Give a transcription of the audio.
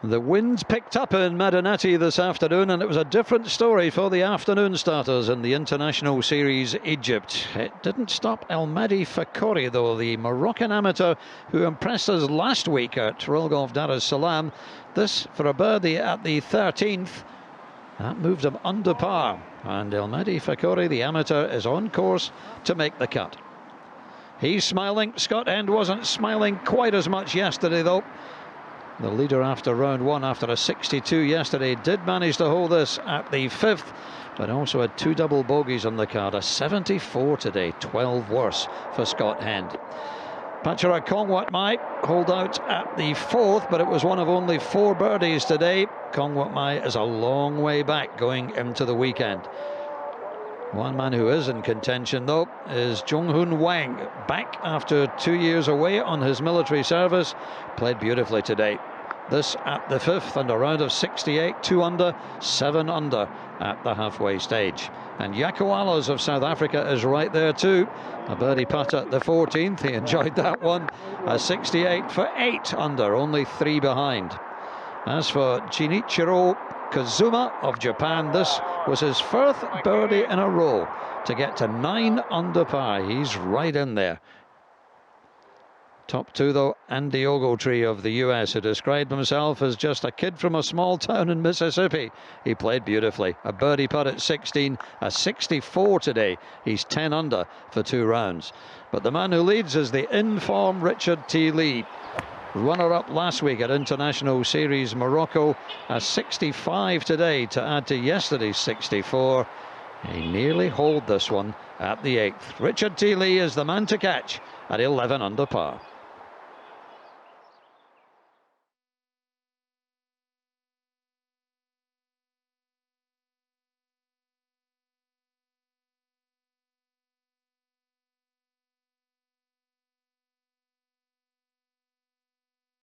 The winds picked up in Madinati this afternoon, and it was a different story for the afternoon starters in the International Series Egypt. It didn't stop Elmadi Fakhoury, though, the Moroccan amateur who impressed us last week at Royal Golf Dar es Salaam. This for a birdie at the 13th. That moved him under par, and Elmadi Fakhoury, the amateur, is on course to make the cut. He's smiling. Scott Hend wasn't smiling quite as much yesterday, though. The leader after round one, after a 62 yesterday, did manage to hold this at the 5th, but also had two double bogeys on the card. A 74 today, 12 worse for Scott Hend. Pachara Kongwatmai hold out at the 4th, but it was one of only 4 birdies today. Kongwatmai is a long way back going into the weekend. One man who is in contention, though, is Jonghoon Wang, back after 2 years away on his military service. Played beautifully today. This at the 5th and a round of 68, 2 under, 7 under at the halfway stage. And Jaco Allos of South Africa is right there too. A birdie putt at the 14th, he enjoyed that one. A 68 for 8 under, only 3 behind. As for Shinichiro Kazuma of Japan, this was his 4th birdie in a row to get to 9 under par. He's right in there. Top 2, though, Andy Ogletree of the US, who described himself as just a kid from a small town in Mississippi. He played beautifully. A birdie putt at 16, a 64 today. He's 10 under for 2 rounds. But the man who leads is the in-form Richard T. Lee. Runner-up last week at International Series Morocco, a 65 today to add to yesterday's 64. He nearly holed this one at the 8th. Richard T. Lee is the man to catch at 11 under par.